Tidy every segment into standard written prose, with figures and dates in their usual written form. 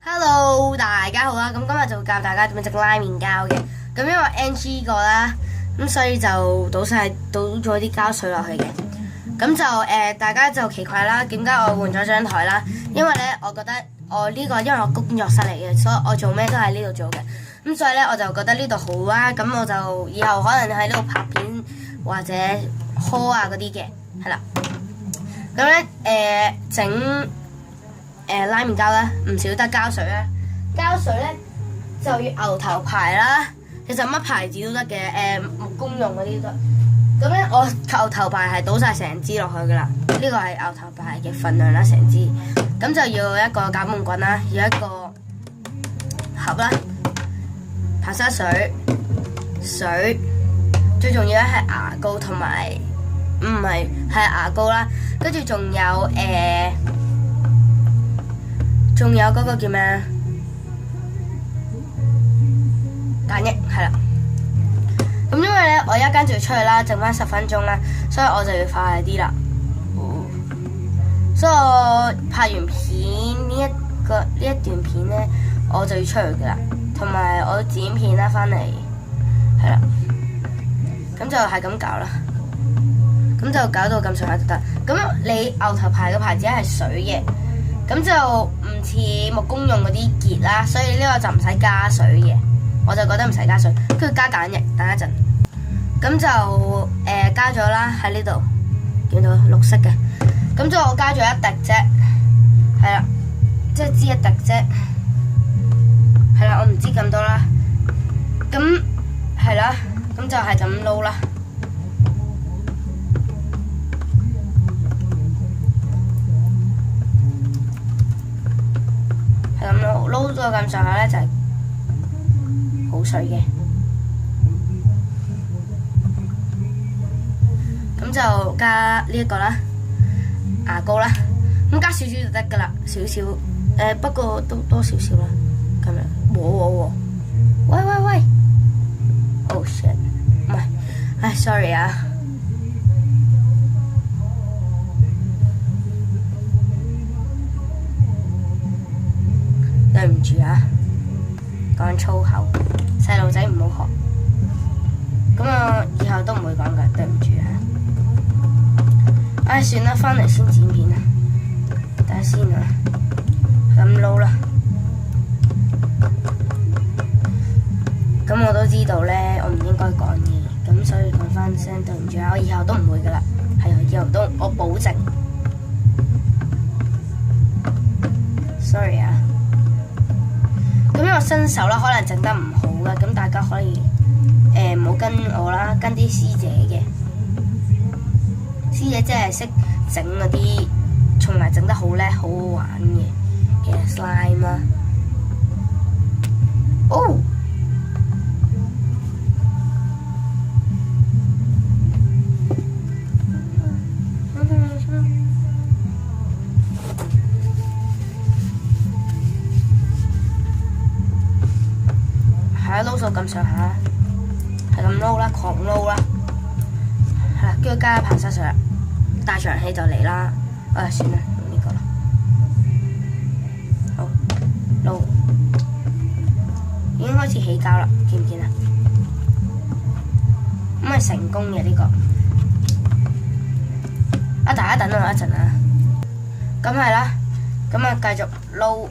Hello，大家好啦！咁今日就教大家點樣整拉麵膠嘅。咁因為 NG 過啦，咁所以就倒咗啲膠水落去嘅。咁就大家就奇怪啦，點解我換咗張台啦？因為咧，我覺得我呢個因為我工作室嚟嘅，所以我做咩都喺呢度做嘅。咁所以咧，我就覺得呢度好啦。咁我就以後可能喺呢度拍片或者拖啊嗰啲嘅，係啦。咁咧整拉麵膠咧，唔少得膠水啦。膠水咧就要牛頭牌啦，其實乜牌子都得嘅，木工用嗰啲都得。咁咧我牛頭牌係倒晒成支落去噶啦，呢個係牛頭牌嘅份量啦，成支。咁就要一個攪拌棍啦，要一個盒啦，爬沙水，最重要咧係牙膏同埋係牙膏啦，跟住仲有嗰個叫咩啊？鹼液係啦。咁因為咧，我一間就要出去啦，剩翻10分鐘啦，所以我就要快啲啦。所以我拍完片呢一段片咧，我就要出去噶啦，同埋我剪片啦，翻嚟係啦。咁就係咁搞啦，咁就搞到咁上下就得。咁你牛頭牌嘅牌子係水嘅。咁就唔似木工用嗰啲結啦，所以呢個就唔使加水嘅，我就覺得唔使加水，跟住加鹼液，等一陣。咁就加咗啦，喺呢度見到綠色嘅，咁就我加咗一滴啫，係啦，即係知一滴啫，係啦，我唔知咁多啦，咁係啦，咁就係咁撈啦。咁撈咗咁上下咧，就係好水嘅。咁就加呢一個啦，牙膏啦，咁加少少就得噶啦，少少不過都多少少啦，咁樣。喂，Oh shit， 唔係，sorry 啊。對唔住啊，講粗口，細路仔唔好學。咁我以後都唔會講㗎，對唔住啊。算啦，返嚟先剪片啊，等下先啊，咁撈啦。咁我都知道咧，我唔應該講嘢，咁所以講返聲對唔住啊，我以後都唔會㗎啦，係以後都我保證。Sorry 啊。咁因為新手啦，可能整得唔好嘅，咁大家可以唔好跟我啦，跟啲師姐嘅。師姐即係識整嗰啲，同埋整得好叻、好好玩嘅 slime 啦。哦！係撈到咁上下，係咁撈啦，狂撈啦，係啦，跟住加爬沙水啦，大長氣就嚟啦，算啦，用呢個啦，好撈，已經開始起膠啦，見唔見啊？咁係成功嘅呢個，大家等我一陣啊，咁係啦，咁啊繼續撈，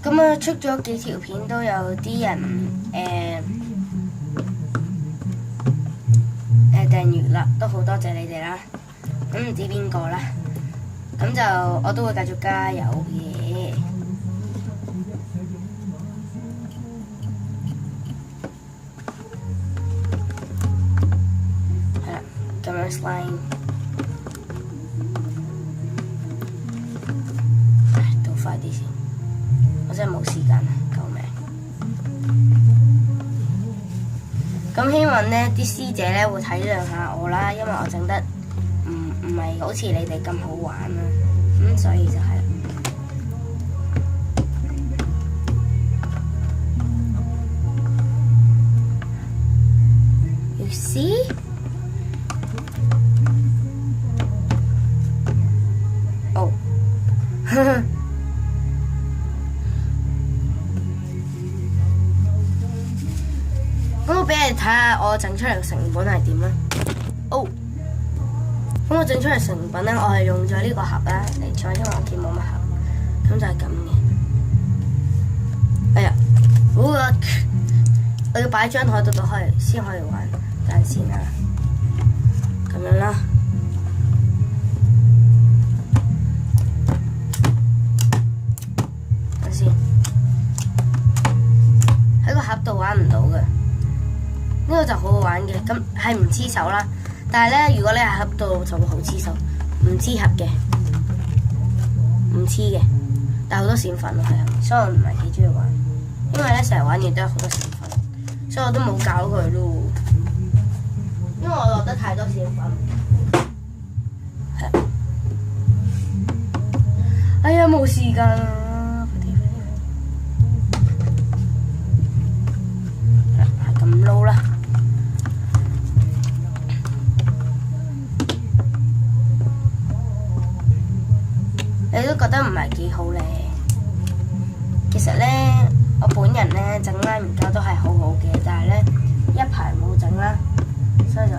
咁啊出咗幾條片都有啲人訂閱啦，都好多謝你哋啦。咁唔知邊個啦，咁就我都會繼續加油嘅。係啦，咁樣 slime。倒快啲先。我真係冇時間啊！救命！咁希望呢啲師姐呢會體諒下我啦，因為我整得唔係好似你哋咁好玩啦，所以就係。You see？咁我俾你睇下我整出嚟嘅成本係點啦。哦，咁我整出嚟成品咧，我係用咗呢個盒啦嚟做，因為我見冇乜盒，咁就係咁嘅。哎呀，我要擺張台度先可以玩，等陣先啊，咁樣啦。等先，喺個盒度玩唔到嘅，呢個就好好玩嘅，咁係唔黐手啦。但係咧，如果你喺盒度就會好黐手，唔黐盒嘅，唔黐嘅，但係好多閃粉咯，係啊，所以我唔係幾中意玩，因為咧成日玩完都有好多閃粉，所以我都冇搞佢咯，因為我落得太多閃粉。係，哎呀冇時間啊！係咁撈啦。你都覺得唔係幾好咧？其實咧，我本人咧整拉麵膠都係好好嘅，但係咧一排冇整啦，所以就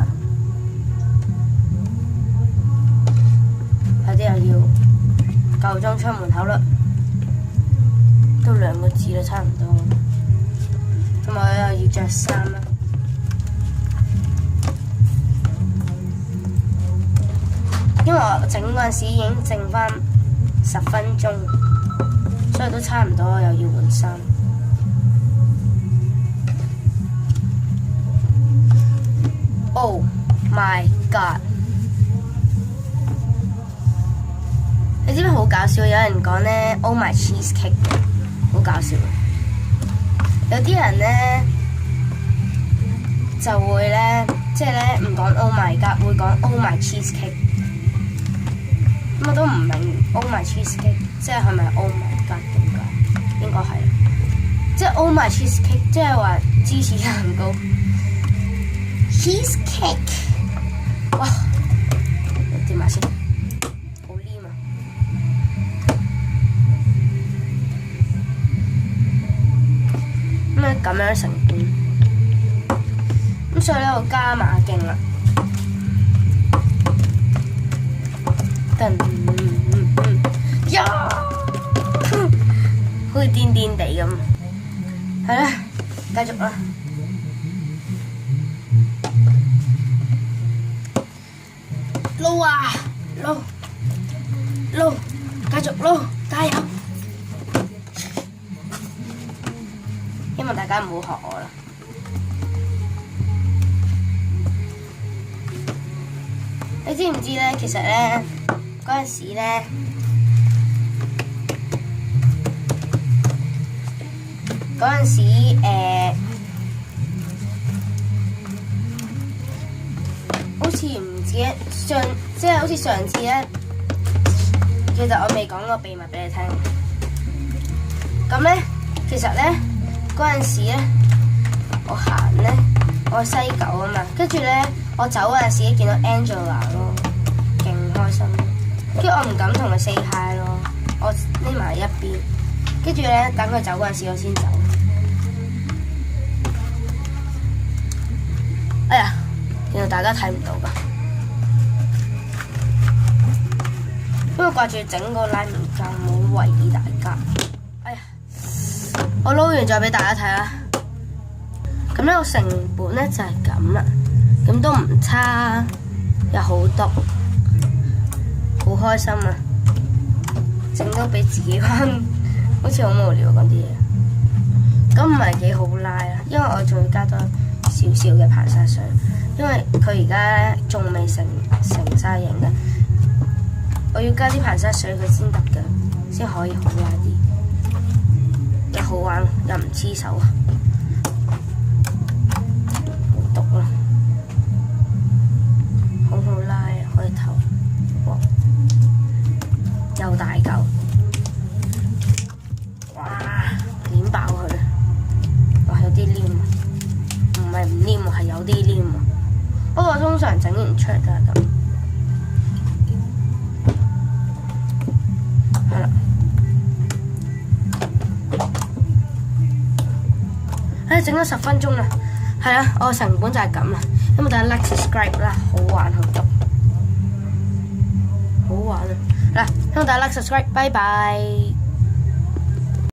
有啲又要夠鐘出門口啦，都2個字啦，差唔多。同埋我又要着衫啦，因為我整嗰陣時已經剩翻10分鐘，所以都差唔多又要換衫。Oh my god！ 你知唔知好搞笑？有人講咧 ，Oh my cheesecake， 好搞笑。有啲人咧就會咧，即係咧唔講 Oh my god， 會講 Oh my cheesecake。咁我都唔明 Oh my cheesecake， 即係係咪 Oh my god 點解？應該係，即係 Oh my cheesecake， 即係話芝士蛋糕。cheesecake， 哇！掂下先，好黏啊！咁樣成本，咁所以咧我加碼勁啦。呀，好似癲癲地咁，係啦，繼續啦，撈啊撈，繼續撈，加油！希望大家唔好學我啦。你知唔知咧？其實咧。嗰陣時咧，好似唔知即係好似上次咧，其實我未講個秘密俾你聽。咁咧，其實咧嗰陣時咧，我行咧，我西九啊嘛，跟住咧我走嗰陣時見到 Angela 咯，勁開心。跟住我唔敢同佢 say hi 咯，我匿埋一邊，跟住咧等佢走嗰陣時我先走。哎呀，原來大家睇唔到㗎，因為掛住整個拉麵膠冇為意大家。哎呀，我撈完再俾大家睇啦。咁呢個成本咧就係咁啦，咁都唔差，有好多。好開心啊！整到俾自己玩，好似好無聊嗰啲嘢。咁唔係幾好拉啦，因為我仲要加多少少嘅排沙水，因為佢而家仲未成晒型嘅，我要加啲排沙水佢先得嘅，先可以好拉啲，又好玩又唔黐手啊！好毒啦，好好拉啊！開頭。又大嚿，哇！攣爆佢，哇！有啲黏，唔係唔黏喎，係有啲黏喎。不過通常整完出嚟都係咁。係啦，整咗10分鐘啦，係啦，我成本就係咁啦。咁大家 like subscribe 啦，好玩好毒，好玩啊！嗱，希望大家 like subscribe，拜拜。